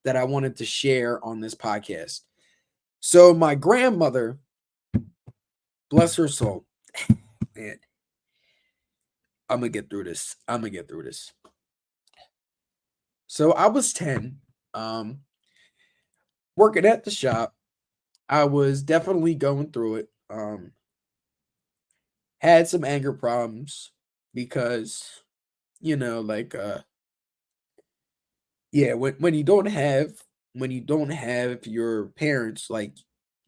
that I wanted to share on this podcast. So my grandmother, bless her soul, man, I'm gonna get through this. I'm gonna get through this. So I was 10, um, working at the shop. I was definitely going through it. Had some anger problems because, like yeah, when you don't have your parents, like,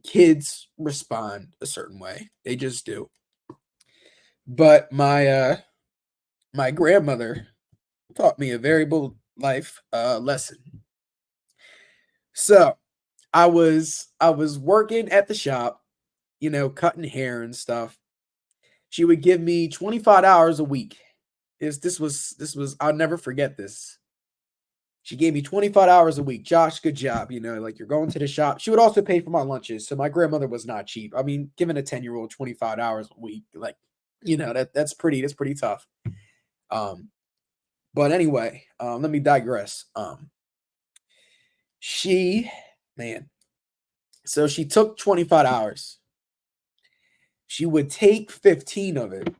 kids respond a certain way. They just do. But my grandmother taught me a variable life lesson. So I was working at the shop, cutting hair and stuff. She would give me 25 hours a week. This was I'll never forget this. She gave me 25 hours a week. Josh, good job. Like, you're going to the shop. She would also pay for my lunches. So my grandmother was not cheap. I mean, giving a 10-year-old 25 hours a week, like, that's pretty tough. Um, but anyway, let me digress. She, man, so she took 25 hours. She would take 15 of it,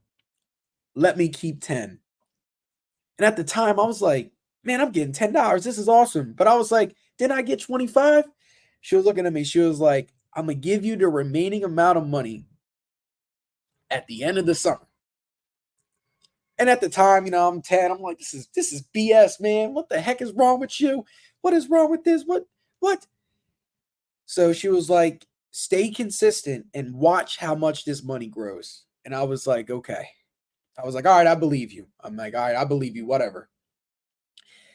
let me keep 10. And at the time, I was like, man, I'm getting $10. This is awesome. But I was like, didn't I get 25? She was looking at me. She was like, I'm going to give you the remaining amount of money at the end of the summer. And at the time, I'm 10. I'm like, this is BS, man. What the heck is wrong with you? What is wrong with this? What? So she was like, stay consistent and watch how much this money grows. And I was like, okay. I was like, all right, I believe you. I'm like, all right, I believe you, whatever.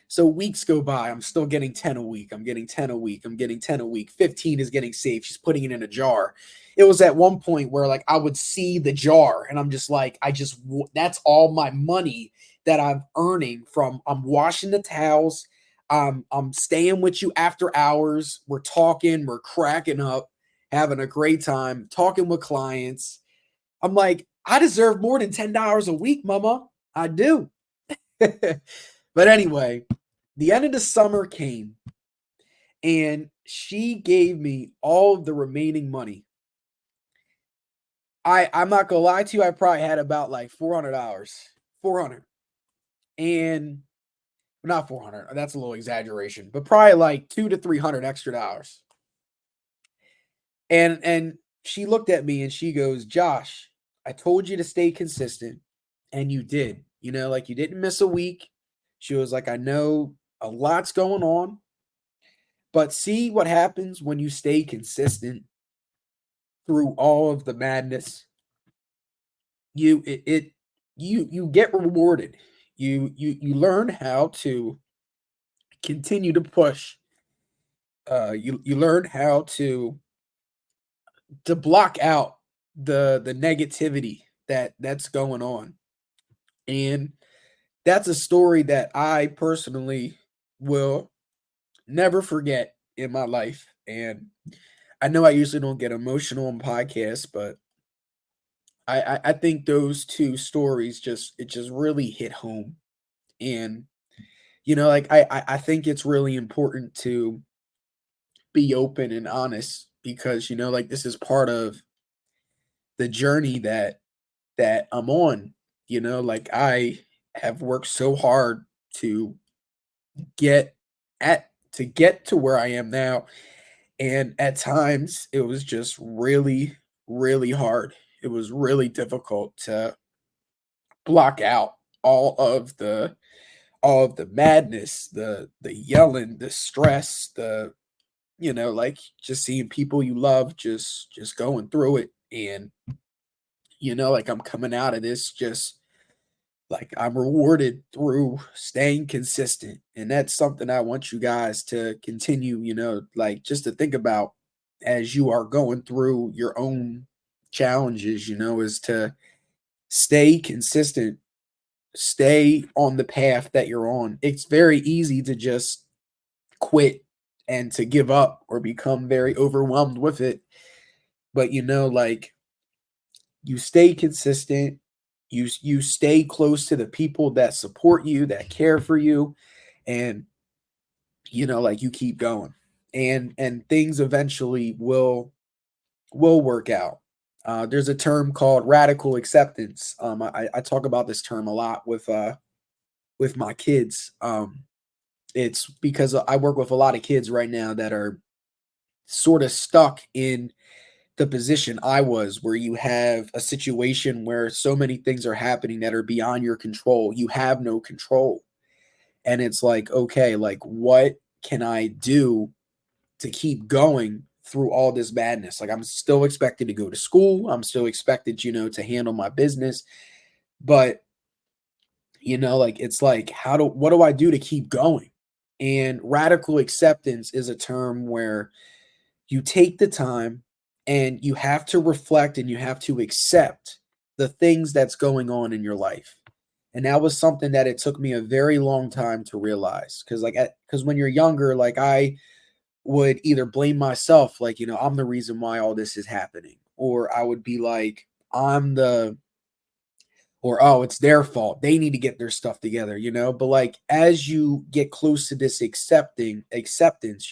So weeks go by. I'm still getting 10 a week. I'm getting 10 a week. I'm getting 10 a week. 15 is getting saved. She's putting it in a jar. It was at one point where, like, I would see the jar and I'm just like, that's all my money that I'm earning from. I'm washing the towels. I'm staying with you after hours. We're talking, we're cracking up, having a great time, talking with clients. I'm like, I deserve more than $10 a week, mama. I do. But anyway, the end of the summer came and she gave me all of the remaining money. I'm not gonna lie to you, I probably had about like $400. 400. And not 400, that's a little exaggeration, but probably like 2 to 300 extra dollars. And she looked at me and she goes, Josh, I told you to stay consistent and you did. Like, you didn't miss a week. She was like, I know a lot's going on, but see what happens when you stay consistent through all of the madness. You get rewarded. You learn how to continue to push. You learn how to block out the negativity that's going on. And that's a story that I personally will never forget in my life. And I know I usually don't get emotional on podcasts, but I think those two stories just really hit home. And like, I think it's really important to be open and honest because like, this is part of the journey that I'm on. Like, I have worked so hard to get get to where I am now. And at times it was just really, really hard. It was really difficult to block out all of the all of the madness, the yelling, the stress, the like, just seeing people you love just going through it. And like, I'm coming out of this just like I'm rewarded through staying consistent. And that's something I want you guys to continue, like, just to think about as you are going through your own challenges, is to stay consistent, stay on the path that you're on. It's very easy to just quit and to give up or become very overwhelmed with it. But like, you stay consistent, you stay close to the people that support you, that care for you. And like you keep going, and things eventually will work out. There's a term called radical acceptance. I talk about this term a lot with my kids. It's because I work with a lot of kids right now that are sort of stuck in the position I was, where you have a situation where so many things are happening that are beyond your control. You have no control. And it's like, okay, like what can I do to keep going through all this madness? Like I'm still expected to go to school. I'm still expected, to handle my business. But, like it's like, what do I do to keep going? And radical acceptance is a term where you take the time and you have to reflect and you have to accept the things that's going on in your life. And that was something that it took me a very long time to realize, because when you're younger, like I would either blame myself, like, I'm the reason why all this is happening, or I would be like, I'm the or oh, it's their fault. They need to get their stuff together. But like as you get close to this acceptance,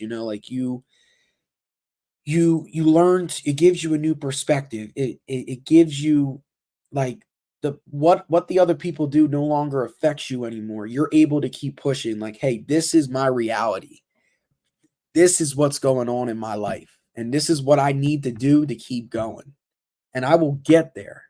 like you learned, it gives you a new perspective. It gives you like what the other people do no longer affects you anymore. You're able to keep pushing, like, hey, this is my reality. This is what's going on in my life. And this is what I need to do to keep going. And I will get there.